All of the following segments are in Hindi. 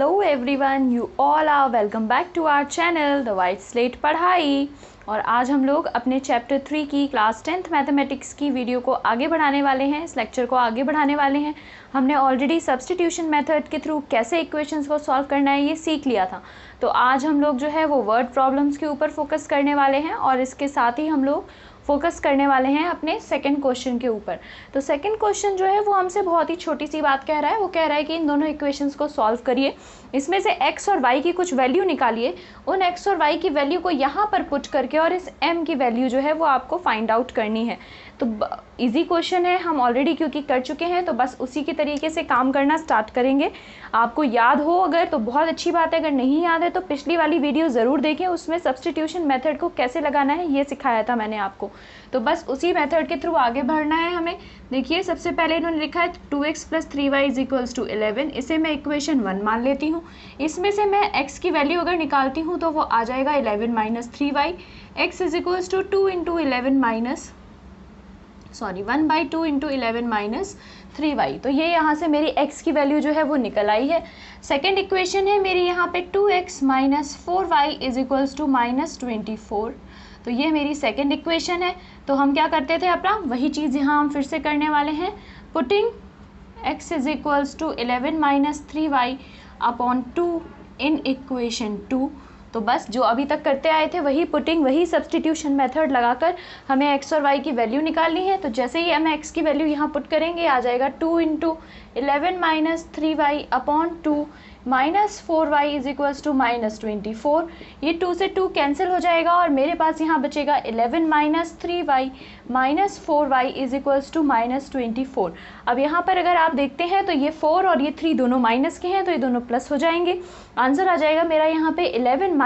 Hello everyone, you all are welcome back to our channel the white slate Padhai. और आज हम लोग अपने चैप्टर 3 की क्लास 10th मैथमेटिक्स की वीडियो को आगे बढ़ाने वाले हैं, इस लेक्चर को आगे बढ़ाने वाले हैं। हमने ऑलरेडी सब्स्टिट्यूशन मेथड के थ्रू कैसे इक्वेशंस को सॉल्व करना है ये सीख लिया था। तो आज हम लोग जो है वो वर्ड प्रॉब्लम्स के ऊपर फोकस करने वाले हैं और इसके साथ ही हम लोग फोकस करने वाले हैं अपने सेकंड क्वेश्चन के ऊपर। तो सेकंड क्वेश्चन जो है वो हमसे बहुत ही छोटी सी बात कह रहा है। वो कह रहा है कि इन दोनों इक्वेशंस को सॉल्व करिए, इसमें से x और y की कुछ वैल्यू निकालिए, उन x और y की वैल्यू को यहाँ पर पुट करके और इस m की वैल्यू जो है वो आपको फाइंड आउट करनी है। तो इजी क्वेश्चन है, हम ऑलरेडी क्योंकि कर चुके हैं तो बस उसी के तरीके से काम करना स्टार्ट करेंगे। आपको याद हो अगर तो बहुत अच्छी बात है, अगर नहीं याद है तो पिछली वाली वीडियो ज़रूर देखें, उसमें सब्स्टिट्यूशन मेथड को कैसे लगाना है ये सिखाया था मैंने आपको। तो बस उसी मेथड के थ्रू आगे बढ़ना है हमें। देखिए सबसे पहले इन्होंने लिखा है 2x + 3y = 11, इसे मैं इक्वेशन 1 मान लेती हूँ। इसमें से मैं x की वैल्यू अगर निकालती हूँ तो वो आ जाएगा 11 - 3y। x = 1/2 × 11 - 3y। तो ये यहाँ से मेरी x की वैल्यू जो है वो निकल आई है। सेकेंड इक्वेशन है मेरी यहाँ पे 2x - 4y = -24। तो ये मेरी सेकेंड इक्वेशन है। तो हम क्या करते थे अपना वही चीज़ यहाँ हम फिर से करने वाले हैं। पुटिंग x = 11 - 3y अपॉन 2 इन इक्वेशन 2। तो बस जो अभी तक करते आए थे वही पुटिंग, वही सब्स्टिट्यूशन मेथड लगाकर हमें x और y की वैल्यू निकालनी है। तो जैसे ही हम x की वैल्यू यहाँ पुट करेंगे आ जाएगा 2 × 11 - 3y अपॉन 2 -4y = -24। ये 2 से 2 कैंसिल हो जाएगा और मेरे पास यहाँ बचेगा 11 - 3y -4y = -24। अब यहाँ पर अगर आप देखते हैं तो ये 4 और ये 3 दोनों माइनस के हैं तो ये दोनों प्लस हो जाएंगे। आंसर आ जाएगा मेरा यहाँ पे 11 -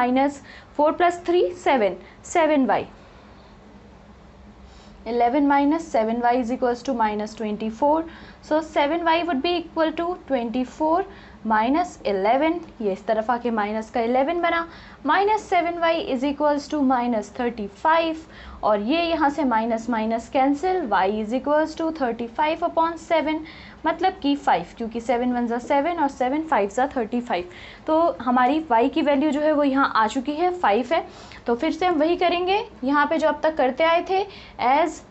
4 + 3 7 7y। 11 - 7y = -24। So 7y would be equal to 24 - 11, ये इस तरफ आके माइनस का 11 बना, -7y = -35 और ये यहाँ से माइनस माइनस कैंसिल, y = 35/7 मतलब कि 5, क्योंकि 7 × 1 = 7 और 7 × 5 = 35। तो हमारी y की वैल्यू जो है वो यहाँ आ चुकी है, 5 है। तो फिर से हम वही करेंगे यहाँ पे जो अब तक करते आए थे। As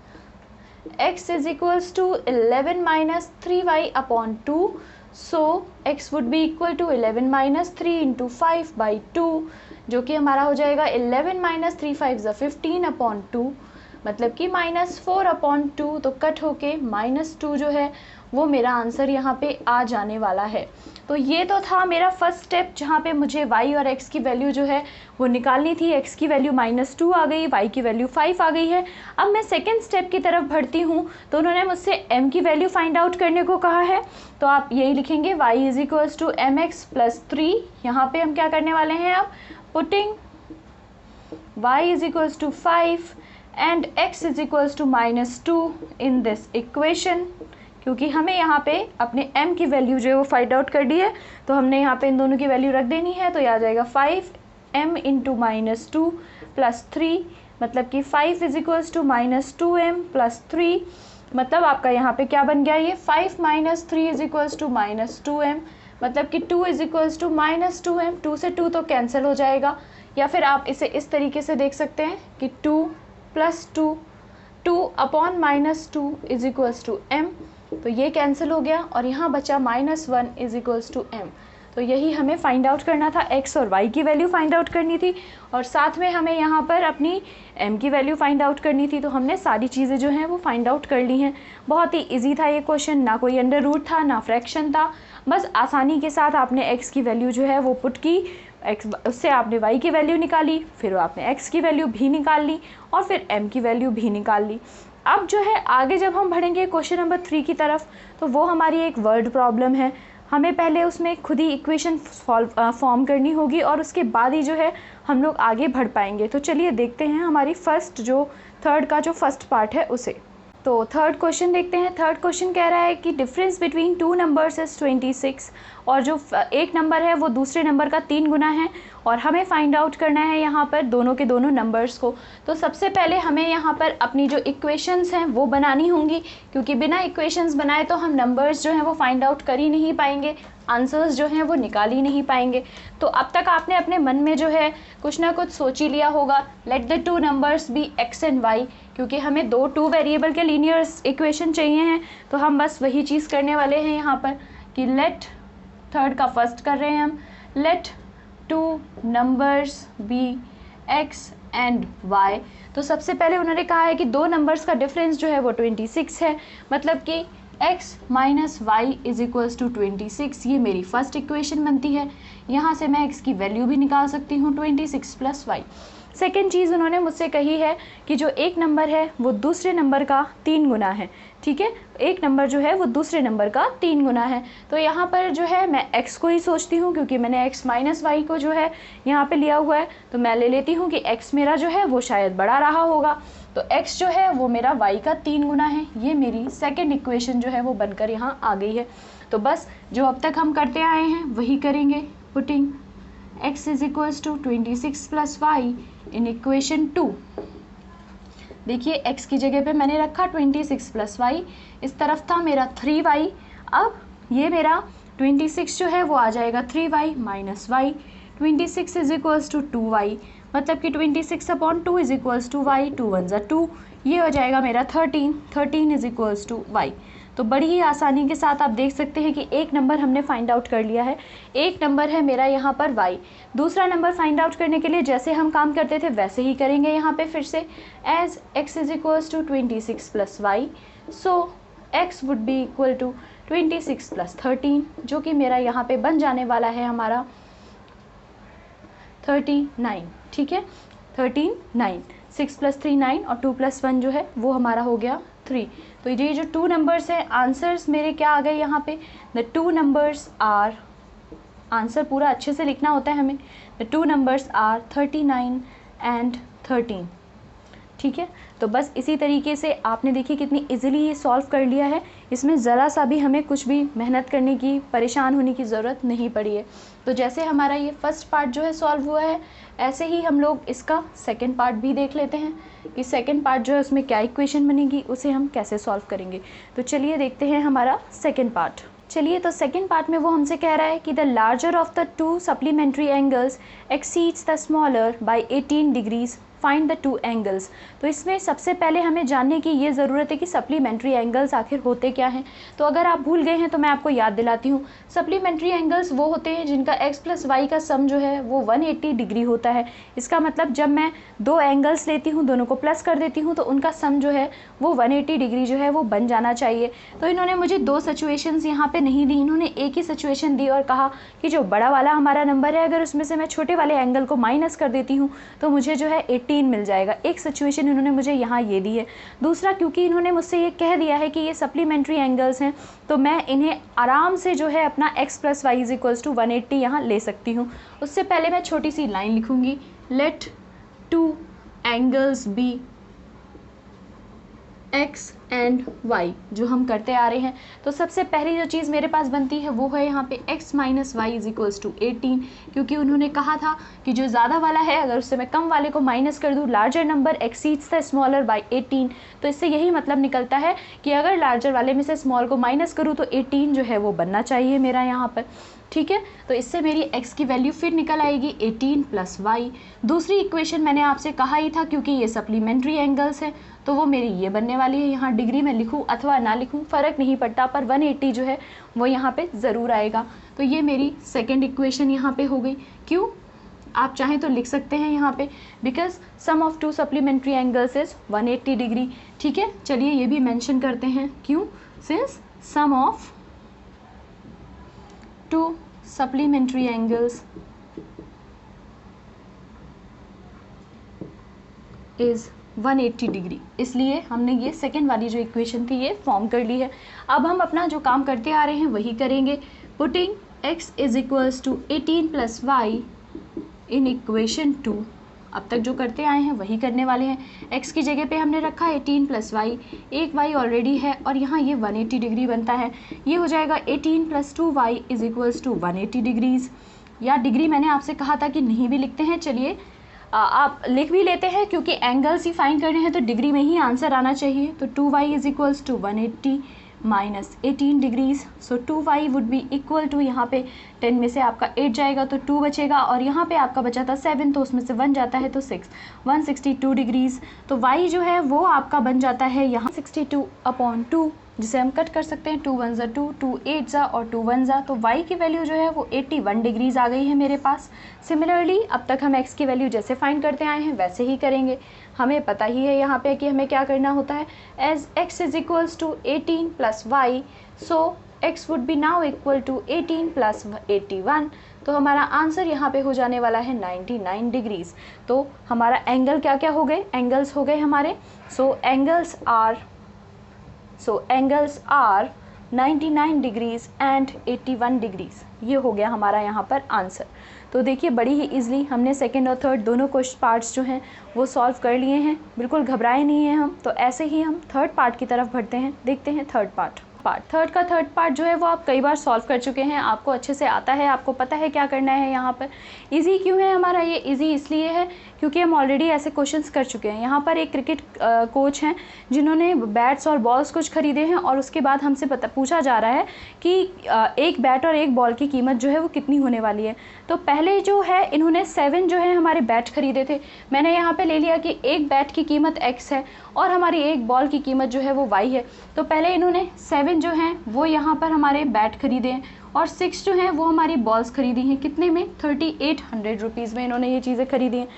x = 11 - 3y upon 2, so x would be equal to 11 - 3 × 5/2, जो कि हमारा हो जाएगा 11 - 3 5 = 15/2 मतलब कि -4/2। तो कट होके -2 जो है वो मेरा आंसर यहाँ पे आ जाने वाला है। तो ये तो था मेरा फर्स्ट स्टेप जहाँ पे मुझे y और x की वैल्यू जो है वो निकालनी थी। x की वैल्यू -2 आ गई, y की वैल्यू 5 आ गई है। अब मैं सेकेंड स्टेप की तरफ बढ़ती हूँ तो उन्होंने मुझसे m की वैल्यू फाइंड आउट करने को कहा है। तो आप यही लिखेंगे y = mx + 3। यहाँ पे हम क्या करने वाले हैं अब putting y = 5 and x = -2 in this equation. क्योंकि हमें यहाँ पे अपने m की वैल्यू जो है वो फाइंड आउट कर दी है तो हमने यहाँ पे इन दोनों की वैल्यू रख देनी है। तो ये आ जाएगा 5m × -2 + 3 मतलब कि 5 = -2m + 3 मतलब आपका यहाँ पे क्या बन गया, ये 5 - 3 = -2m मतलब कि 2 = -2m। 2 से 2 तो कैंसिल हो जाएगा, या फिर आप इसे इस तरीके से देख सकते हैं कि 2 + 2 2/-2 = m। तो ये कैंसिल हो गया और यहाँ बचा -1 = m। तो यही हमें फाइंड आउट करना था, x और y की वैल्यू फाइंड आउट करनी थी और साथ में हमें यहाँ पर अपनी m की वैल्यू फाइंड आउट करनी थी। तो हमने सारी चीज़ें जो हैं वो फाइंड आउट कर ली हैं। बहुत ही इजी था ये क्वेश्चन, ना कोई अंडर रूट था ना फ्रैक्शन था, बस आसानी के साथ आपने x की वैल्यू जो है वो पुट की, उससे आपने y की वैल्यू निकाली, फिर आपने x की वैल्यू भी निकाल ली और फिर m की वैल्यू भी निकाल ली। अब जो है आगे जब हम बढ़ेंगे क्वेश्चन नंबर 3 की तरफ तो वो हमारी एक वर्ड प्रॉब्लम है। हमें पहले उसमें खुद ही इक्वेशन फॉर्म करनी होगी और उसके बाद ही जो है हम लोग आगे बढ़ पाएंगे। तो चलिए देखते हैं हमारी थर्ड का जो फर्स्ट पार्ट है उसे। तो थर्ड क्वेश्चन देखते हैं। थर्ड क्वेश्चन कह रहा है कि डिफरेंस बिटवीन 2 नंबर्स इज 26 और जो एक नंबर है वो दूसरे नंबर का 3 गुना है और हमें फाइंड आउट करना है यहाँ पर दोनों के दोनों नंबर्स को। तो सबसे पहले हमें यहाँ पर अपनी जो इक्वेशंस हैं वो बनानी होंगी, क्योंकि बिना इक्वेशंस बनाए तो हम नंबर्स जो हैं वो फाइंड आउट कर ही नहीं पाएंगे, आंसर्स जो हैं वो निकाल ही नहीं पाएंगे। तो अब तक आपने अपने मन में जो है कुछ ना कुछ सोच ही लिया होगा, let the two numbers be x and y, क्योंकि हमें टू वेरिएबल के लीनियर इक्वेशन चाहिए हैं। तो हम बस वही चीज़ करने वाले हैं यहाँ पर कि लेट, थर्ड का फर्स्ट कर रहे हैं हम, let two numbers be x and y. तो सबसे पहले उन्होंने कहा है कि दो नंबर्स का डिफरेंस जो है वो 26 है, मतलब कि x minus y is equals to 26। ये मेरी फर्स्ट इक्वेशन बनती है। यहाँ से मैं x की वैल्यू भी निकाल सकती हूँ 26 प्लस वाई। सेकेंड चीज़ उन्होंने मुझसे कही है कि जो एक नंबर है वो दूसरे नंबर का 3 गुना है। ठीक है, एक नंबर जो है वो दूसरे नंबर का 3 गुना है। तो यहाँ पर जो है मैं x को ही सोचती हूँ, क्योंकि मैंने x माइनस वाई को जो है यहाँ पे लिया हुआ है। तो मैं ले लेती हूँ कि x मेरा जो है वो शायद बड़ा रहा होगा, तो x जो है वो मेरा y का 3 गुना है। ये मेरी सेकेंड इक्वेशन जो है वो बनकर यहाँ आ गई है। तो बस जो अब तक हम करते आए हैं वही करेंगे, putting x is equals to 26 plus y in equation 2। देखिए x की जगह पे मैंने रखा 26 प्लस वाई, इस तरफ था मेरा 3y। अब ये मेरा 26 जो है वो आ जाएगा 3y minus y. 26 is equals to 2y, मतलब कि 26 upon 2 is equals to y, 2 1 ज़ा 2, ये हो जाएगा मेरा 13 इज इक्वल्स टू वाई। तो बड़ी ही आसानी के साथ आप देख सकते हैं कि एक नंबर हमने फाइंड आउट कर लिया है। एक नंबर है मेरा यहाँ पर y। दूसरा नंबर फाइंड आउट करने के लिए जैसे हम काम करते थे वैसे ही करेंगे यहाँ पे फिर से, as x is equals to 26 plus y, so x would be equal to 26 plus 13, जो कि मेरा यहाँ पे बन जाने वाला है हमारा 39। ठीक है, 39, 6 प्लस 3 9 और 2 प्लस 1 जो है वो हमारा हो गया 3। तो ये जो टू नंबर्स हैं, आंसर्स मेरे क्या आ गए यहाँ पे, the two numbers are, answer पूरा अच्छे से लिखना होता है हमें, the two numbers are 39 and 13। ठीक है, तो बस इसी तरीके से आपने देखिए कितनी इजीली ये सॉल्व कर लिया है। इसमें ज़रा सा भी हमें कुछ भी मेहनत करने की, परेशान होने की ज़रूरत नहीं पड़ी है। तो जैसे हमारा ये फर्स्ट पार्ट जो है सॉल्व हुआ है, ऐसे ही हम लोग इसका सेकंड पार्ट भी देख लेते हैं कि सेकंड पार्ट जो है उसमें क्या इक्वेशन बनेगी, उसे हम कैसे सॉल्व करेंगे। तो चलिए देखते हैं हमारा सेकंड पार्ट। चलिए, तो सेकंड पार्ट में वो हमसे कह रहा है कि the larger of the two supplementary angles exceeds the smaller by 18 degrees, find the two angles. तो इसमें सबसे पहले हमें जानने की ये ज़रूरत है कि सप्लीमेंट्री एंगल्स आखिर होते क्या हैं। तो अगर आप भूल गए हैं तो मैं आपको याद दिलाती हूँ। सप्लीमेंट्री एंगल्स वो होते हैं जिनका x प्लस वाई का सम जो है वो 180 डिग्री होता है। इसका मतलब जब मैं दो एंगल्स लेती हूँ, दोनों को प्लस कर देती हूँ, तो उनका सम जो है वो 180 डिग्री जो है वो बन जाना चाहिए। तो इन्होंने मुझे दो सिचुएशंस यहाँ पे नहीं दी, इन्होंने एक ही सिचुएशन दी और कहा कि जो बड़ा वाला हमारा नंबर है, अगर उसमें से मैं छोटे वाले एंगल को माइनस कर देती हूँ तो मुझे जो है 18 मिल जाएगा। एक सिचुएशन इन्होंने मुझे यहाँ ये दी है। दूसरा, क्योंकि इन्होंने मुझसे ये कह दिया है कि ये सप्लीमेंट्री एंगल्स हैं, तो मैं इन्हें आराम से जो है अपना x plus y is equals to 180 यहाँ ले सकती हूँ। उससे पहले मैं छोटी सी लाइन लिखूँगी, let two angles be x and y, जो हम करते आ रहे हैं। तो सबसे पहली जो चीज़ मेरे पास बनती है वो है यहाँ पे x minus y is equals to 18, क्योंकि उन्होंने कहा था कि जो ज़्यादा वाला है अगर उससे मैं कम वाले को माइनस कर दूँ, larger number exceeds the smaller by 18, तो इससे यही मतलब निकलता है कि अगर लार्जर वाले में से स्मॉल को माइनस करूँ तो 18 जो है वो बनना चाहिए मेरा यहाँ पर। ठीक है, तो इससे मेरी x की वैल्यू फिर निकल आएगी 18 प्लस वाई। दूसरी इक्वेशन मैंने आपसे कहा ही था, क्योंकि ये सप्लीमेंट्री एंगल्स हैं तो वो मेरी ये बनने वाली है। यहाँ डिग्री में लिखूँ अथवा ना लिखूँ फ़र्क नहीं पड़ता, पर 180 जो है वो यहाँ पे ज़रूर आएगा। तो ये मेरी सेकेंड इक्वेशन यहाँ पे हो गई। क्यों, आप चाहें तो लिख सकते हैं यहाँ पे, because sum of two supplementary angles is 180 degree. ठीक है, चलिए ये भी मेंशन करते हैं। क्यों, since sum of two supplementary angles is 180 degree, इसलिए हमने ये सेकेंड वाली जो इक्वेशन थी ये फॉर्म कर ली है। अब हम अपना जो काम करते आ रहे हैं वही करेंगे, putting x is equals to 18 plus y in equation 2। अब तक जो करते आए हैं वही करने वाले हैं। x की जगह पे हमने रखा 18 प्लस वाई, एक y ऑलरेडी है और यहाँ ये 180 डिग्री बनता है। ये हो जाएगा 18 plus 2y is equals to 180 degrees. या डिग्री मैंने आपसे कहा था कि नहीं भी लिखते हैं, चलिए आप लिख भी लेते हैं, क्योंकि एंगल्स ही फाइंड करने हैं तो डिग्री में ही आंसर आना चाहिए। तो 2y is equals to 180 minus 18 degrees. So 2y would be equal to, यहाँ पे 10 में से आपका 8 जाएगा तो 2 बचेगा, और यहाँ पे आपका बचा था 7 तो उसमें से 1 जाता है तो 6, 162 डिग्रीज। तो y जो है वो आपका बन जाता है यहाँ 62/2, जिसे हम कट कर सकते हैं, 2 1 ज़ा 2, 2 8 ज़ा और 2 1 ज़ा। तो y की वैल्यू जो है वो 81 डिग्रीज आ गई है मेरे पास। सिमिलरली अब तक हम x की वैल्यू जैसे फाइंड करते आए हैं वैसे ही करेंगे। हमें पता ही है यहाँ पे कि हमें क्या करना होता है, as x is equals to 18 plus y, so x would be now equal to 18 plus 81। तो हमारा आंसर यहाँ पे हो जाने वाला है 99 डिग्रीज। तो हमारा एंगल क्या क्या हो गए, एंगल्स हो गए हमारे। So angles are 99 degrees and 81 degrees. ये हो गया हमारा यहाँ पर आंसर। तो देखिए बड़ी ही इजीली हमने सेकंड और थर्ड दोनों क्वेश्चन पार्ट्स जो हैं वो सॉल्व कर लिए हैं, बिल्कुल घबराए नहीं हैं हम। तो ऐसे ही हम थर्ड पार्ट की तरफ बढ़ते हैं, देखते हैं थर्ड पार्ट। थर्ड पार्ट जो है वो आप कई बार सॉल्व कर चुके हैं, आपको अच्छे से आता है, आपको पता है क्या करना है। यहाँ पर इजी क्यों है हमारा, ये इजी इसलिए है क्योंकि हम ऑलरेडी ऐसे क्वेश्चंस कर चुके हैं। यहाँ पर एक क्रिकेट कोच हैं जिन्होंने बैट्स और बॉल्स कुछ खरीदे हैं, और उसके बाद हमसे पूछा जा रहा है कि एक बैट और एक बॉल की कीमत जो है वो कितनी होने वाली है। तो पहले जो है इन्होंने 7 जो है हमारे बैट खरीदे थे। मैंने यहाँ पे ले लिया कि एक बैट की कीमत x है और हमारी एक बॉल की कीमत जो है वो y है। तो पहले इन्होंने 7 जो हैं वो यहाँ पर हमारे बैट खरीदे हैं, और 6 जो हैं वो हमारी बॉल्स खरीदी हैं। कितने में, 3800 रुपीज़ में इन्होंने ये चीज़ें खरीदी हैं।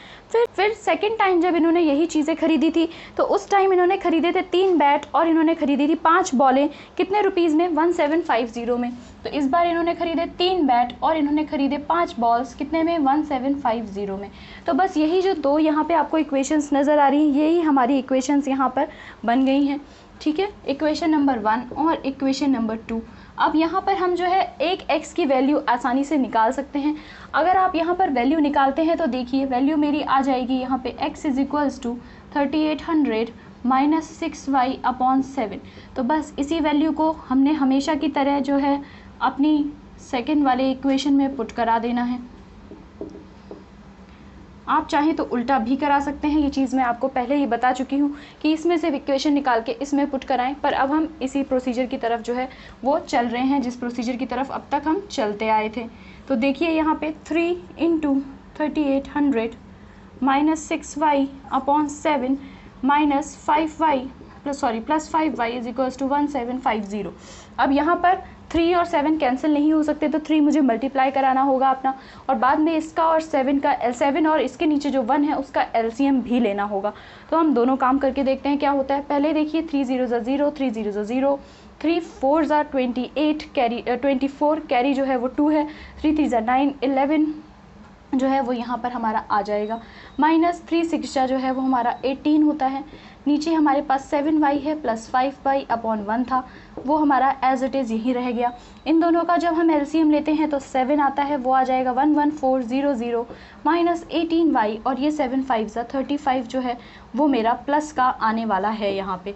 फिर सेकंड टाइम जब इन्होंने यही चीज़ें खरीदी थी तो उस टाइम इन्होंने खरीदे थे 3 बैट और इन्होंने खरीदी थी 5 बॉलें। कितने रुपीज़ में, 1750 में। तो इस बार इन्होंने खरीदे 3 बैट और इन्होंने खरीदे 5 बॉल्स, कितने में, 1750 में। तो बस यही जो दो यहाँ पे आपको इक्वेशंस नज़र आ रही हैं, यही हमारी इक्वेशंस यहाँ पर बन गई हैं। ठीक है, इक्वेशन नंबर 1 और इक्वेशन नंबर 2। अब यहाँ पर हम जो है एक x की वैल्यू आसानी से निकाल सकते हैं। अगर आप यहाँ पर वैल्यू निकालते हैं तो देखिए वैल्यू मेरी आ जाएगी यहाँ पे x is equals to 3800 minus 6y/7। तो बस इसी वैल्यू को हमने हमेशा की तरह जो है अपनी सेकंड वाले इक्वेशन में पुट करा देना है। आप चाहें तो उल्टा भी करा सकते हैं, ये चीज़ मैं आपको पहले ही बता चुकी हूँ कि इसमें से इक्वेशन निकाल के इसमें पुट कराएं। पर अब हम इसी प्रोसीजर की तरफ जो है वो चल रहे हैं, जिस प्रोसीजर की तरफ अब तक हम चलते आए थे। तो देखिए यहाँ पे 3 × 3800 minus 6y/7 minus 5y plus 5y is equals to 1750। अब यहाँ पर 3 और 7 कैंसिल नहीं हो सकते, तो 3 मुझे मल्टीप्लाई कराना होगा अपना, और बाद में इसका और 7 का 7 और इसके नीचे जो 1 है उसका एलसीएम भी लेना होगा। तो हम दोनों काम करके देखते हैं क्या होता है। पहले देखिए 3 0 ज़ा 0, 3 0 ज़ा 0, 3 4 ज़ा 28, कैरी 24, कैरी जो है वो 2 है, 3 3 ज़ा 9, 11 जो है वो यहाँ पर हमारा आ जाएगा। माइनस 3 6 जो है वो हमारा 18 होता है। नीचे हमारे पास 7y है प्लस 5y/1 था, वो हमारा एज इट इज़ यही रह गया। इन दोनों का जब हम एलसीएम लेते हैं तो 7 आता है, वो आ जाएगा 11400 माइनस 18y, और ये 7 5 ज़ा 35 जो है वो मेरा प्लस का आने वाला है यहाँ पे।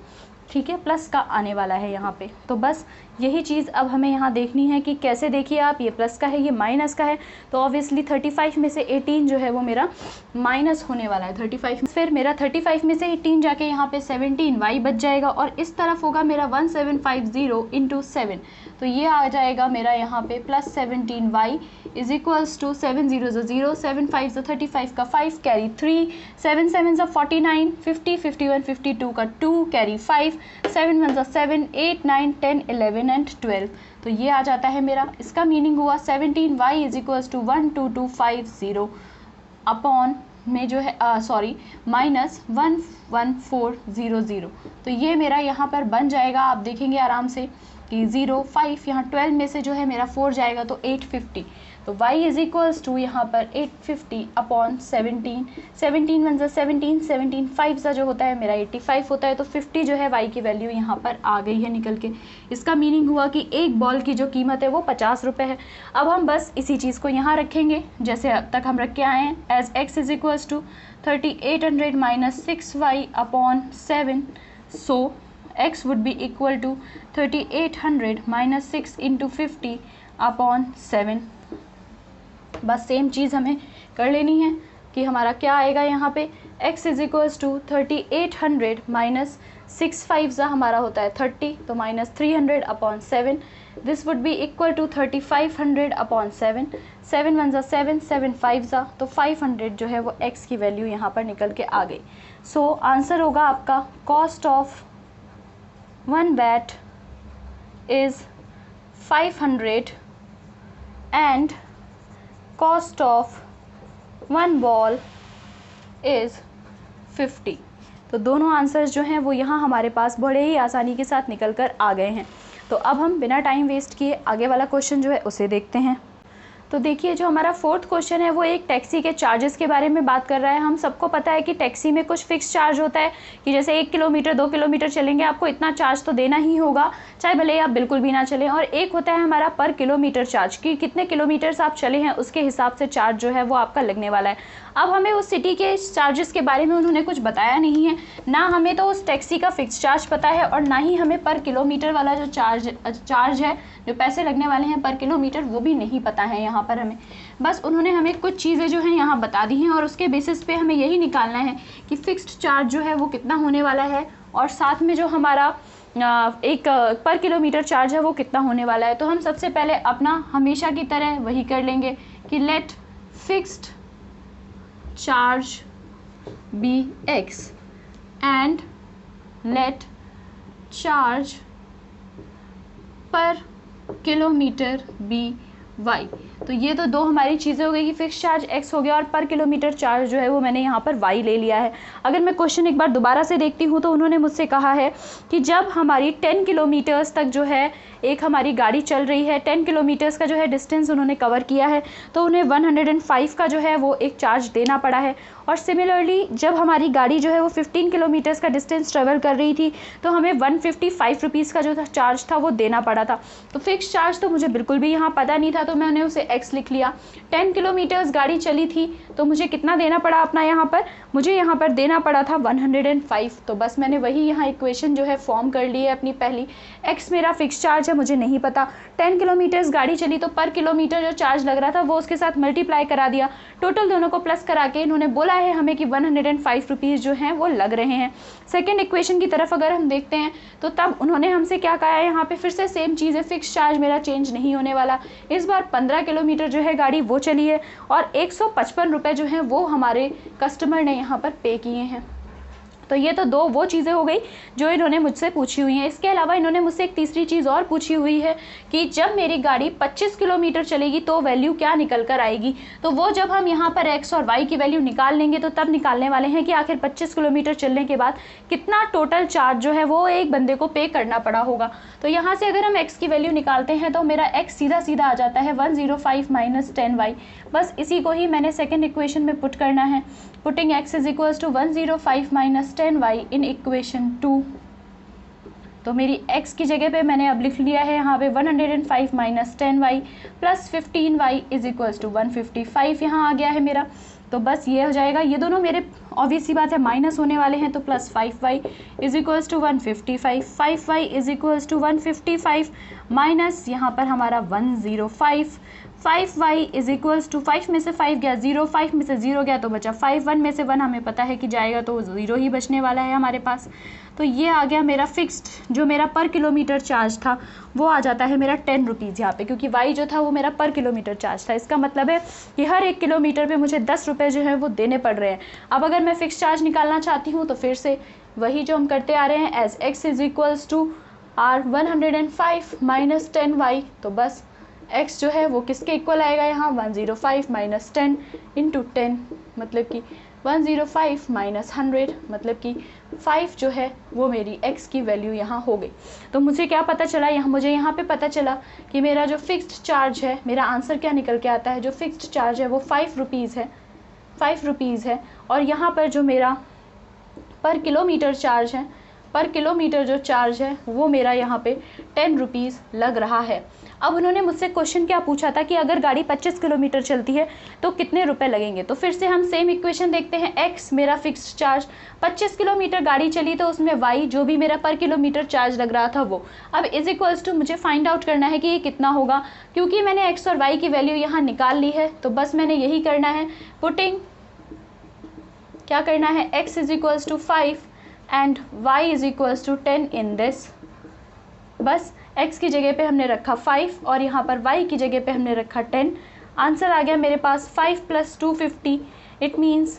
ठीक है, प्लस का आने वाला है यहाँ पे। तो बस यही चीज़ अब हमें यहाँ देखनी है कि कैसे। देखिए आप, ये प्लस का है, ये माइनस का है, तो ऑब्वियसली 35 में से 18 जो है वो मेरा माइनस होने वाला है 35। फिर मेरा 35 में से 18 जाके यहाँ पे 17y बच जाएगा, और इस तरफ होगा मेरा 1750 × 7, तो ये आ जाएगा मेरा यहाँ पे plus 17y is equals to 7 0 ज़ा 0, 7 5 ज़ा 35 का 5, कैरी 3, 7 7 ज़ा 49, 50 51 52 का 2, कैरी 5, 7 1 ज़ा 7, 8 9 10 11 एंड 12। तो ये आ जाता है मेरा, इसका मीनिंग हुआ 17y is equals to 12250 upon में जो है माइनस 11400। तो ये मेरा यहाँ पर बन जाएगा, आप देखेंगे आराम से कि 0 5 यहाँ 12 में से जो है मेरा 4 जाएगा तो 850। तो y इज इक्वल्स टू यहाँ पर 850 अपॉन 17, 17 1 ज़ा 17, 17 5 ज़ा जो होता है मेरा 85 होता है। तो 50 जो है y की वैल्यू यहाँ पर आ गई है निकल के। इसका मीनिंग हुआ कि एक बॉल की जो कीमत है वो 50 रुपये है। अब हम बस इसी चीज़ को यहाँ रखेंगे जैसे अब तक हम रख के आए हैं, as x is equals to 3800 minus 6y/7। So x would be equal to 3800 minus 6 into 50/7। बस सेम चीज़ हमें कर लेनी है कि हमारा क्या आएगा यहाँ पे x is equals to 3800 minus 6 5 हमारा होता है 30, तो minus 300 upon 7, this would be equal to 3500 upon 7, 7 1 ज़ा 7, 7 5 ज़ा, तो 500 जो है वो x की वैल्यू यहाँ पर निकल के आ गई। सो आंसर होगा आपका cost of 1 bat is 500 and cost of 1 ball is 50। तो दोनों आंसर्स जो हैं वो यहाँ हमारे पास बड़े ही आसानी के साथ निकल कर आ गए हैं। तो अब हम बिना टाइम वेस्ट किए आगे वाला क्वेश्चन जो है उसे देखते हैं। तो देखिए जो हमारा फोर्थ क्वेश्चन है वो एक टैक्सी के चार्जेस के बारे में बात कर रहा है। हम सबको पता है कि टैक्सी में कुछ फिक्स चार्ज होता है कि जैसे 1 किलोमीटर 2 किलोमीटर चलेंगे आपको इतना चार्ज तो देना ही होगा, चाहे भले आप बिल्कुल भी ना चलें। और एक होता है हमारा पर किलोमीटर चार्ज कि कितने किलोमीटर्स आप चले हैं उसके हिसाब से चार्ज जो है वो आपका लगने वाला है। अब हमें उस सिटी के चार्जेस के बारे में उन्होंने कुछ बताया नहीं है, ना हमें तो उस टैक्सी का फिक्स चार्ज पता है और ना ही हमें पर किलोमीटर वाला जो चार्ज है, जो पैसे लगने वाले हैं पर किलोमीटर, वो भी नहीं पता है यहाँ पर हमें। बस उन्होंने हमें कुछ चीज़ें जो हैं यहाँ बता दी हैं और उसके बेसिस पे हमें यही निकालना है कि फिक्स्ड चार्ज जो है वो कितना होने वाला है और साथ में जो हमारा एक पर किलोमीटर चार्ज है वो कितना होने वाला है। तो हम सबसे पहले अपना हमेशा की तरह वही कर लेंगे कि let fixed charge be x and let charge per kilometer be y। तो ये तो दो हमारी चीज़ें हो गई कि फिक्स चार्ज x हो गया और पर किलोमीटर चार्ज जो है वो मैंने यहाँ पर y ले लिया है। अगर मैं क्वेश्चन एक बार दोबारा से देखती हूँ तो उन्होंने मुझसे कहा है कि जब हमारी 10 किलोमीटर्स तक जो है एक हमारी गाड़ी चल रही है, 10 किलोमीटर्स का जो है डिस्टेंस उन्होंने कवर किया है, तो उन्हें 105 का जो है वो एक चार्ज देना पड़ा है। और सिमिलरली जब हमारी गाड़ी जो है वो 15 किलोमीटर्स का डिस्टेंस ट्रेवल कर रही थी तो हमें 155 रुपीज़ का जो था चार्ज था वो देना पड़ा था। तो फिक्स चार्ज तो मुझे बिल्कुल भी यहाँ पता नहीं था, तो मैंने उसे x लिख लिया। 10 किलोमीटर्स गाड़ी चली थी तो मुझे कितना देना पड़ा अपना यहाँ पर, मुझे यहाँ पर देना पड़ा था 105। तो बस मैंने वही यहाँ इक्वेशन जो है फॉर्म कर ली है अपनी पहली। x मेरा फिक्स चार्ज है, मुझे नहीं पता। 10 किलोमीटर्स गाड़ी चली तो पर किलोमीटर जो चार्ज लग रहा था वो उसके साथ मल्टीप्लाई करा दिया, टोटल दोनों को प्लस करा के इन्होंने बोला है हमें कि 105 रुपीज़ जो हैं वो लग रहे हैं। सेकेंड इक्वेशन की तरफ अगर हम देखते हैं तो तब उन्होंने हमसे क्या कहा है, यहाँ पे फिर से सेम चीज़ है, फिक्स चार्ज मेरा चेंज नहीं होने वाला। इस बार 15 किलोमीटर जो है गाड़ी वो चली है और 155 रुपये जो हैं वो हमारे कस्टमर ने यहाँ पर पे किए हैं। तो ये तो दो वो चीज़ें हो गई जो इन्होंने मुझसे पूछी हुई हैं। इसके अलावा इन्होंने मुझसे एक तीसरी चीज़ और पूछी हुई है कि जब मेरी गाड़ी 25 किलोमीटर चलेगी तो वैल्यू क्या निकल कर आएगी। तो वो जब हम यहाँ पर x और y की वैल्यू निकाल लेंगे तो तब निकालने वाले हैं कि आखिर 25 किलोमीटर चलने के बाद कितना टोटल चार्ज जो है वो एक बंदे को पे करना पड़ा होगा। तो यहाँ से अगर हम x की वैल्यू निकालते हैं तो मेरा x सीधा सीधा आ जाता है 105 माइनस 10y। बस इसी को ही मैंने सेकेंड इक्वेशन में पुट करना है। Putting x is equals to 105 minus 10y in equation 2। तो मेरी x की जगह पे मैंने अब लिख लिया है यहाँ पे 105 minus 10y plus 15y is equals to 155 यहाँ आ गया है मेरा। तो बस ये हो जाएगा, ये दोनों मेरे ऑब्वियस सी बात है माइनस होने वाले हैं, तो plus 5y is equals to 155, 5y is equals to 155 minus यहाँ पर हमारा 105, 5y इज इक्वल्स टू 5 में से 5 गया 0, 5 में से 0 गया तो बचा 5, 1 में से 1 हमें पता है कि जाएगा तो 0 ही बचने वाला है हमारे पास। तो ये आ गया मेरा फिक्स्ड, जो मेरा पर किलोमीटर चार्ज था वो आ जाता है मेरा 10 रुपीज़ यहाँ पे, क्योंकि y जो था वो मेरा पर किलोमीटर चार्ज था। इसका मतलब है कि हर एक किलोमीटर पे मुझे 10 रुपये जो है वो देने पड़ रहे हैं। अब अगर मैं फिक्स चार्ज निकालना चाहती हूँ तो फिर से वही जो हम करते आ रहे हैं, as x is equals to are 105 minus 10y। तो बस x जो है वो किसके इक्वल आएगा यहाँ, 105 माइनस 10 इंटू 10, मतलब कि 105 माइनस 100, मतलब कि 5 जो है वो मेरी x की वैल्यू यहाँ हो गई। तो मुझे क्या पता चला, मुझे यहाँ पे पता चला कि मेरा जो फिक्स्ड चार्ज है, मेरा आंसर क्या निकल के आता है, जो फिक्स्ड चार्ज है वो 5 रुपीज़ है और यहाँ पर जो मेरा पर किलोमीटर चार्ज है पर किलोमीटर जो चार्ज है वो मेरा यहाँ पे 10 रुपीज़ लग रहा है। अब उन्होंने मुझसे क्वेश्चन क्या पूछा था कि अगर गाड़ी 25 किलोमीटर चलती है तो कितने रुपए लगेंगे। तो फिर से हम सेम इक्वेशन देखते हैं, x मेरा फिक्स्ड चार्ज, 25 किलोमीटर गाड़ी चली तो उसमें y जो भी मेरा पर किलोमीटर चार्ज लग रहा था वो। अब इज इक्वल्स टू मुझे फाइंड आउट करना है कि ये कितना होगा। क्योंकि मैंने x और y की वैल्यू यहाँ निकाल ली है तो बस मैंने यही करना है, पुटिंग क्या करना है, x is equals to 5 and y is equals to 10 in this. बस x की जगह पे हमने रखा 5 और यहाँ पर y की जगह पे हमने रखा 10। आंसर आ गया मेरे पास 5 + 250, इट मीन्स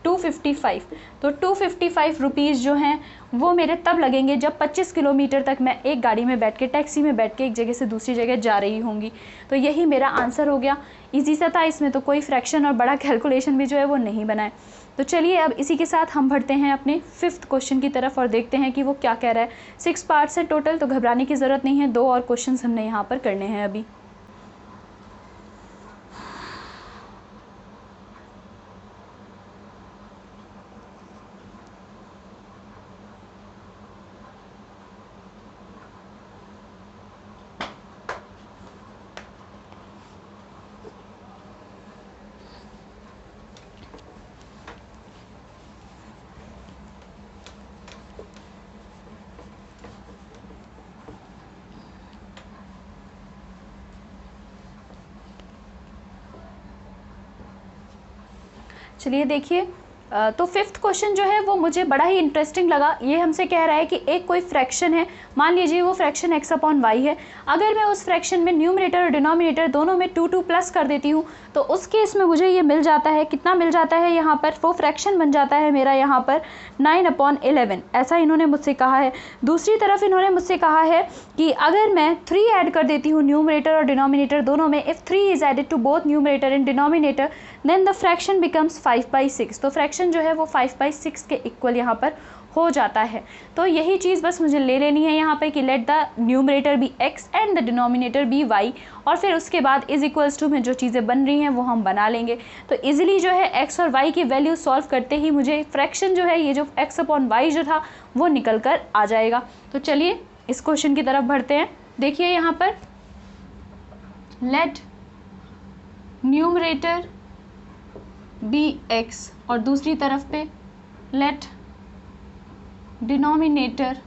255। तो 255 रुपीज़ जो हैं वो मेरे तब लगेंगे जब 25 किलोमीटर तक मैं एक गाड़ी में बैठ के, टैक्सी में बैठ के एक जगह से दूसरी जगह जा रही होंगी। तो यही मेरा आंसर हो गया। इजी सा था, इसमें तो कोई फ्रैक्शन और बड़ा कैलकुलेशन भी जो है वो नहीं बनाए। तो चलिए अब इसी के साथ हम बढ़ते हैं अपने 5th क्वेश्चन की तरफ और देखते हैं कि वो क्या कह रहा है। 6 पार्ट्स है टोटल, तो घबराने की ज़रूरत नहीं है, 2 और क्वेश्चन हमने यहाँ पर करने हैं अभी। चलिए देखिए, तो 5th क्वेश्चन जो है वो मुझे बड़ा ही इंटरेस्टिंग लगा। ये हमसे कह रहा है कि एक कोई फ्रैक्शन है, मान लीजिए वो फ्रैक्शन x/y है। अगर मैं उस फ्रैक्शन में न्यूमरेटर और डिनोमिनेटर दोनों में 2 प्लस कर देती हूँ तो उस केस में मुझे ये मिल जाता है, कितना मिल जाता है यहाँ पर, वो फ्रैक्शन बन जाता है मेरा यहाँ पर 9/11। ऐसा इन्होंने मुझसे कहा है। दूसरी तरफ इन्होंने मुझसे कहा है कि अगर मैं 3 ऐड कर देती हूँ न्यूमरेटर और डिनोमिनेटर दोनों में, if 3 is added to both numerator and denominator then the fraction becomes 5/6। तो फ्रैक्शन जो है वो 5/6 के इक्वल यहाँ पर हो जाता है। तो यही चीज़ बस मुझे ले लेनी है यहाँ पे कि let the numerator be x and the denominator be y, और फिर उसके बाद इज इक्वल्स टू में जो चीज़ें बन रही हैं वो हम बना लेंगे। तो इजीली जो है x और y की वैल्यू सॉल्व करते ही मुझे फ्रैक्शन जो है ये जो x/y जो था वो निकल कर आ जाएगा। तो चलिए इस क्वेश्चन की तरफ बढ़ते हैं। देखिए यहाँ पर लेट न्यूमरेटर बी x और दूसरी तरफ पे लेट डिनोमिनेटर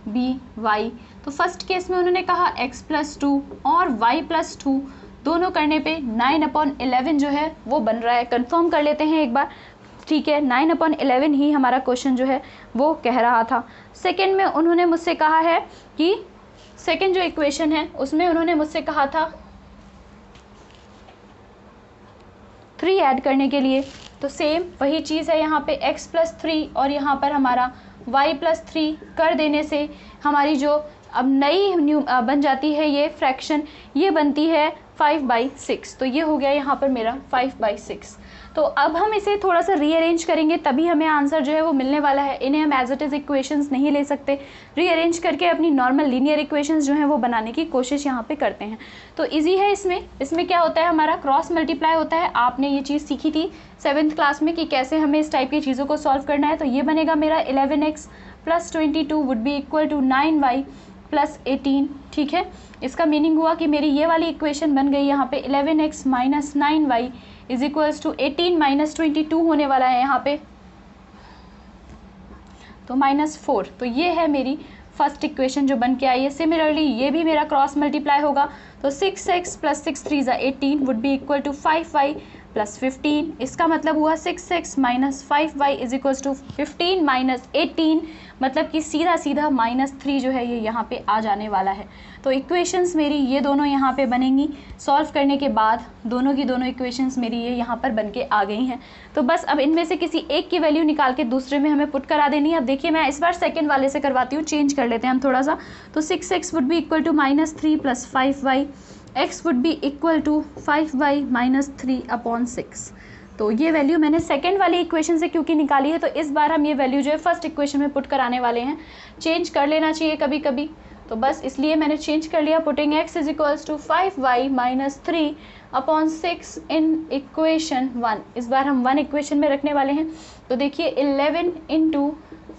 बी y। तो फर्स्ट केस में उन्होंने कहा x + 2 और y + 2 दोनों करने पे 9/11 जो है वो बन रहा है। कंफर्म कर लेते हैं एक बार, ठीक है, 9/11 ही हमारा क्वेश्चन जो है वो कह रहा था। सेकंड में उन्होंने मुझसे कहा है कि सेकंड जो इक्वेशन है उसमें उन्होंने मुझसे कहा था 3 ऐड करने के लिए। तो सेम वही चीज़ है, यहाँ पे x + 3 और यहाँ पर हमारा y + 3 कर देने से हमारी जो अब नई बन जाती है ये फ्रैक्शन, ये बनती है 5/6। तो ये हो गया यहाँ पर मेरा 5/6। तो अब हम इसे थोड़ा सा रीअरेंज करेंगे तभी हमें आंसर जो है वो मिलने वाला है। इन्हें हम एज इट इज़ इक्वेशंस नहीं ले सकते, रीअरेंज करके अपनी नॉर्मल लीनियर इक्वेशंस जो हैं वो बनाने की कोशिश यहाँ पे करते हैं। तो इजी है, इसमें क्या होता है, हमारा क्रॉस मल्टीप्लाई होता है। आपने ये चीज़ सीखी थी 7th क्लास में कि कैसे हमें इस टाइप की चीज़ों को सॉल्व करना है। तो ये बनेगा मेरा 11x + 22 would be equal to 9y + 18। ठीक है, इसका मीनिंग हुआ कि मेरी ये वाली इक्वेशन बन गई यहाँ पे 11x - 9y is equals to 18 - 22 होने वाला है यहाँ पे, तो -4। तो ये है मेरी फर्स्ट इक्वेशन जो बन के आई है। सिमिलरली ये भी मेरा क्रॉस मल्टीप्लाई होगा, तो 6x + 6 3 = 18 would be equal to 5y + 15। इसका मतलब हुआ 6x - 5y is equals to 15 - 18, मतलब कि सीधा सीधा -3 जो है ये यहाँ पे आ जाने वाला है। तो इक्वेशंस मेरी ये दोनों यहाँ पे बनेंगी। सॉल्व करने के बाद दोनों की दोनों इक्वेशंस मेरी ये यहाँ पर बन के आ गई हैं। तो बस अब इनमें से किसी एक की वैल्यू निकाल के दूसरे में हमें पुट करा देनी है। अब देखिए मैं इस बार सेकंड वाले से करवाती हूँ, चेंज कर लेते हैं हम थोड़ा सा। तो 6x would be equal to -3 + 5y, x would be equal to 5y - 3/6। तो ये वैल्यू मैंने सेकंड वाली इक्वेशन से क्योंकि निकाली है, तो इस बार हम ये वैल्यू जो है फर्स्ट इक्वेशन में पुट कराने वाले हैं। चेंज कर लेना चाहिए कभी कभी, तो बस इसलिए मैंने चेंज कर लिया। Putting x is equals to 5y - upon 6 in equation 1। इस बार हम 1 इक्वेशन में रखने वाले हैं। तो देखिए 11 इंटू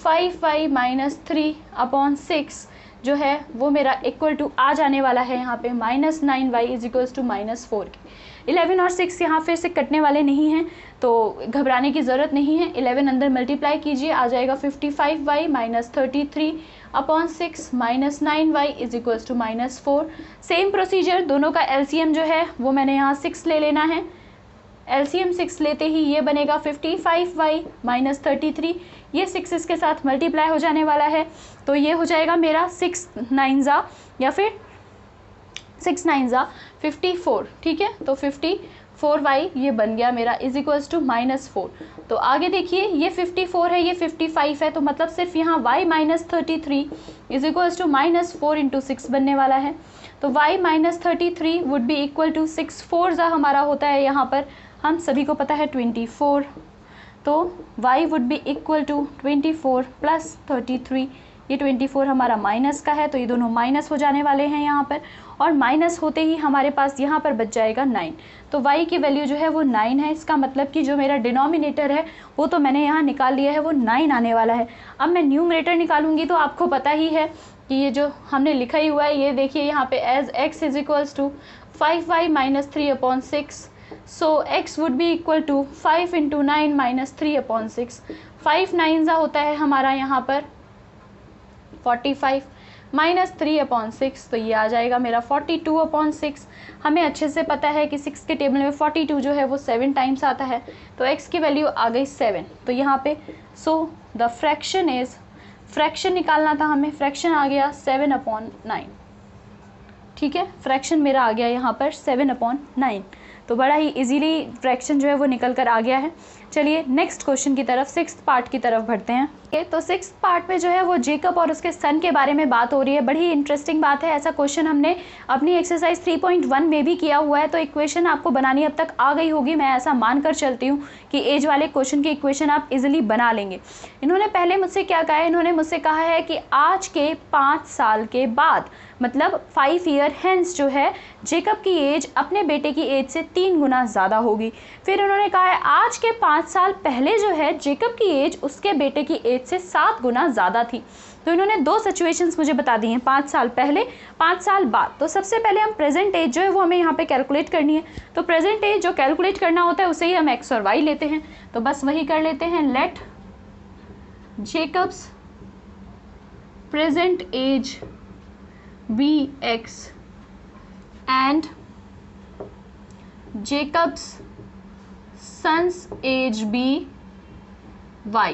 5y माइनस 3 अपॉन 6 जो है वो मेरा इक्वल टू आ जाने वाला है यहाँ पे -9y इज इक्वल्स टू -4 के। 11 और 6 यहाँ फिर से कटने वाले नहीं हैं, तो घबराने की ज़रूरत नहीं है। 11 अंदर मल्टीप्लाई कीजिए, आ जाएगा 55y minus 33 upon 6 minus 9y is equals to -4। Same procedure, दोनों का एलसीएम जो है वो मैंने यहाँ 6 ले लेना है। एलसीएम 6 लेते ही ये बनेगा 55y माइनस 33, ये 6 इसके साथ मल्टीप्लाई हो जाने वाला है, तो ये हो जाएगा मेरा 6 9 या फिर 6 9 54, ठीक है। तो 54y ये बन गया मेरा इज इक्वल्स टू -4। तो आगे देखिए ये 54 है, ये 55 है, तो मतलब सिर्फ यहाँ y minus 33 is equals to -4 into 6 बनने वाला है। तो y minus 33 would be equal to 6 4 हमारा होता है यहाँ पर, हम सभी को पता है 24, तो y would be equal to 24 plus 33। ये 24 हमारा माइनस का है, तो ये दोनों माइनस हो जाने वाले हैं यहाँ पर, और माइनस होते ही हमारे पास यहाँ पर बच जाएगा 9। तो y की वैल्यू जो है वो 9 है। इसका मतलब कि जो मेरा डिनोमिनेटर है वो तो मैंने यहाँ निकाल लिया है, वो 9 आने वाला है। अब मैं न्यूमरेटर निकालूंगी, तो आपको पता ही है कि ये जो हमने लिखा ही हुआ है, ये देखिए यहाँ पे as x is equals to 5y minus 3 upon 6। So x would be equal to 5 into 9 minus 3 upon 6। 5 9 होता है हमारा यहाँ पर 45 माइनस 3 अपॉन 6, तो ये आ जाएगा मेरा 42 अपॉन 6। हमें अच्छे से पता है कि 6 के टेबल में 42 जो है वो 7 टाइम्स आता है, तो x की वैल्यू आ गई 7। तो यहाँ पे so the fraction is, fraction निकालना था हमें, फ्रैक्शन आ गया 7 अपॉन 9, ठीक है। फ्रैक्शन मेरा आ गया यहाँ पर 7 अपॉन 9, तो बड़ा ही इजीली फ्रैक्शन जो है वो निकल कर आ गया है। चलिए नेक्स्ट क्वेश्चन की तरफ, 6th पार्ट की तरफ बढ़ते हैं। तो 6th पार्ट में जो है वो जेकब और उसके सन के बारे में बात हो रही है। बड़ी इंटरेस्टिंग बात है, ऐसा क्वेश्चन हमने अपनी एक्सरसाइज 3.1 में भी किया हुआ है, तो इक्वेशन आपको बनानी अब तक आ गई होगी। मैं ऐसा मानकर चलती हूँ कि एज वाले क्वेश्चन की इक्वेशन आप इजीली बना लेंगे। इन्होंने पहले मुझसे क्या कहा है, इन्होंने मुझसे कहा है कि आज के 5 साल के बाद, मतलब 5 ईयर हेंस जो है जेकब की एज अपने बेटे की एज से 3 गुना ज़्यादा होगी। फिर उन्होंने कहा है आज के 5 साल पहले जो है जेकब की एज उसके बेटे की एज से 7 गुना ज़्यादा थी। तो इन्होंने 2 सिचुएशंस मुझे बता दी हैं, 5 साल पहले, 5 साल बाद। तो सबसे पहले हम प्रेजेंट एज जो है वो हमें यहाँ पे कैलकुलेट करनी है। तो प्रेजेंट एज जो कैलकुलेट करना होता है उसे ही हम x और y लेते हैं, तो बस वही कर लेते हैं। Let Jacob's present age be x and Jacob's son's age be y।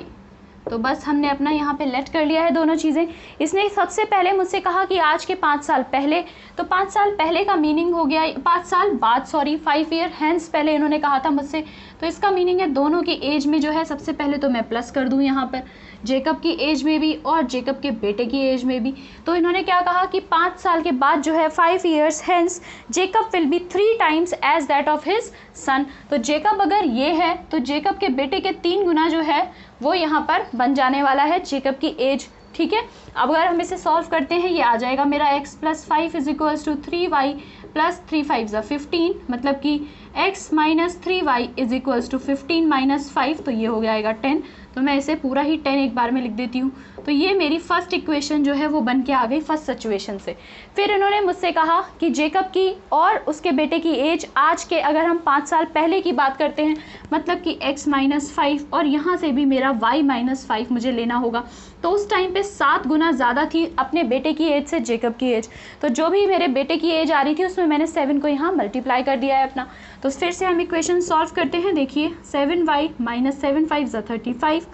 तो बस हमने अपना यहाँ पे लेट कर लिया है दोनों चीज़ें। इसने सबसे पहले मुझसे कहा कि आज के 5 साल पहले, तो 5 साल पहले का मीनिंग हो गया 5 साल बाद, सॉरी 5 ईयर हैंस पहले इन्होंने कहा था मुझसे, तो इसका मीनिंग है दोनों की एज में जो है, सबसे पहले तो मैं प्लस कर दूँ यहाँ पर, जेकब की एज में भी और जेकब के बेटे की एज में भी। तो इन्होंने क्या कहा कि 5 साल के बाद जो है 5 years hence Jacob will be 3 times age that of his son. तो जेकब अगर ये है तो जेकब के बेटे के 3 गुना जो है वो यहाँ पर बन जाने वाला है जेकब की एज, ठीक है। अब अगर हम इसे सॉल्व करते हैं, ये आ जाएगा मेरा x plus 5 is equals to 3y plus 3 5 15, मतलब कि x minus 3y is equals to 15 minus 5, तो ये हो जाएगा 10। तो मैं इसे पूरा ही 10 एक बार में लिख देती हूँ। तो ये मेरी फर्स्ट इक्वेशन जो है वो बन के आ गई फर्स्ट सिचुएशन से। फिर इन्होंने मुझसे कहा कि जेकब की और उसके बेटे की एज आज के, अगर हम 5 साल पहले की बात करते हैं, मतलब कि x माइनस 5 और यहाँ से भी मेरा y माइनस 5 मुझे लेना होगा। तो उस टाइम पे 7 गुना ज़्यादा थी अपने बेटे की एज से जेकब की एज। तो जो भी मेरे बेटे की एज आ रही थी उसमें मैंने 7 को यहाँ मल्टीप्लाई कर दिया है अपना। तो फिर से हम इक्वेशन सॉल्व करते हैं। देखिए 7y minus 7 5 35,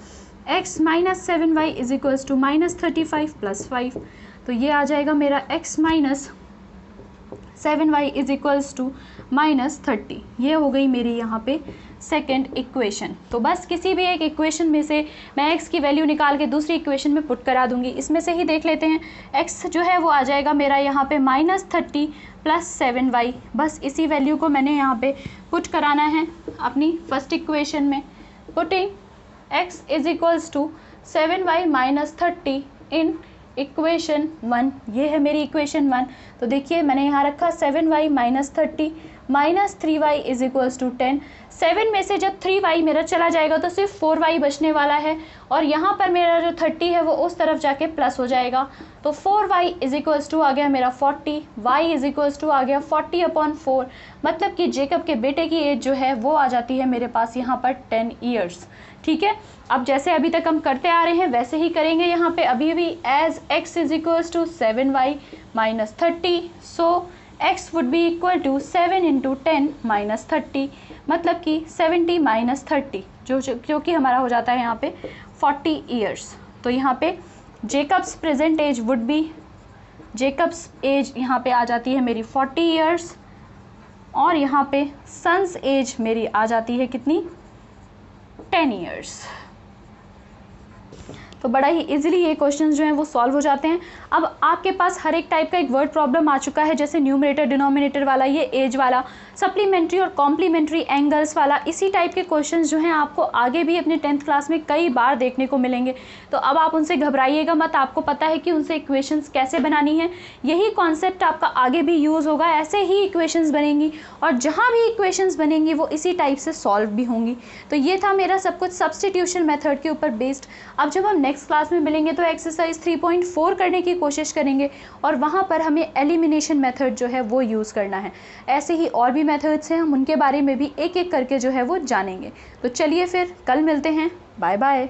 x minus 7y is equals to minus 35 plus 5। तो ये आ जाएगा मेरा x minus 7y is equals to minus 30। ये हो गई मेरी यहाँ पे सेकेंड इक्वेशन। तो बस किसी भी एक इक्वेशन में से मैं x की वैल्यू निकाल के दूसरी इक्वेशन में पुट करा दूंगी। इसमें से ही देख लेते हैं, x जो है वो आ जाएगा मेरा यहाँ पे माइनस 30 प्लस 7y। बस इसी वैल्यू को मैंने यहाँ पे पुट कराना है अपनी फर्स्ट इक्वेशन में। Putting x is equals to 7y minus 30 in equation 1, ये है मेरी इक्वेशन 1। तो देखिए मैंने यहाँ रखा 7y minus 30 -3y is equals to 10। 7 में से जब 3y मेरा चला जाएगा तो सिर्फ 4y बचने वाला है और यहाँ पर मेरा जो 30 है वो उस तरफ जाके प्लस हो जाएगा। तो 4y इज इक्वल्स टू आ गया मेरा 40, y इज इक्वल्स टू आ गया 40/4। मतलब कि जेकब के बेटे की एज जो है वो आ जाती है मेरे पास यहाँ पर 10 ईयर्स। ठीक है, अब जैसे अभी तक हम करते आ रहे हैं वैसे ही करेंगे यहाँ पे अभी भी। As x is equals to 7y minus 30, so x would be equal to 7 into 10 minus 30, मतलब कि 70 माइनस 30 जो कि हमारा हो जाता है यहाँ पे 40 ईयर्स। तो यहाँ पे Jacob's present age would be, Jacob's age यहाँ पे आ जाती है मेरी 40 ईयर्स और यहाँ पे सन्स एज मेरी आ जाती है कितनी, 10 ईयर्स। तो बड़ा ही इजीली ये क्वेश्चंस जो हैं वो सॉल्व हो जाते हैं। अब आपके पास हर एक टाइप का एक वर्ड प्रॉब्लम आ चुका है, जैसे न्यूमरेटर डिनोमिनेटर वाला, ये एज वाला, सप्लीमेंट्री और कॉम्प्लीमेंट्री एंगल्स वाला, इसी टाइप के क्वेश्चंस जो हैं आपको आगे भी अपने 10th क्लास में कई बार देखने को मिलेंगे। तो अब आप उनसे घबराइएगा मत, आपको पता है कि उनसे इक्वेशंस कैसे बनानी है। यही कॉन्सेप्ट आपका आगे भी यूज़ होगा, ऐसे ही इक्वेशंस बनेंगी और जहाँ भी इक्वेशंस बनेंगी वो इसी टाइप से सॉल्व भी होंगी। तो ये था मेरा सब कुछ सब्स्टिट्यूशन मेथड के ऊपर बेस्ड। अब जब हम नेक्स्ट क्लास में मिलेंगे तो एक्सरसाइज 3.4 करने की कोशिश करेंगे और वहाँ पर हमें एलिमिनेशन मेथड जो है वो यूज़ करना है। ऐसे ही और भी मेथड्स हैं, हम उनके बारे में भी एक एक करके जो है वो जानेंगे। तो चलिए फिर कल मिलते हैं, बाय बाय।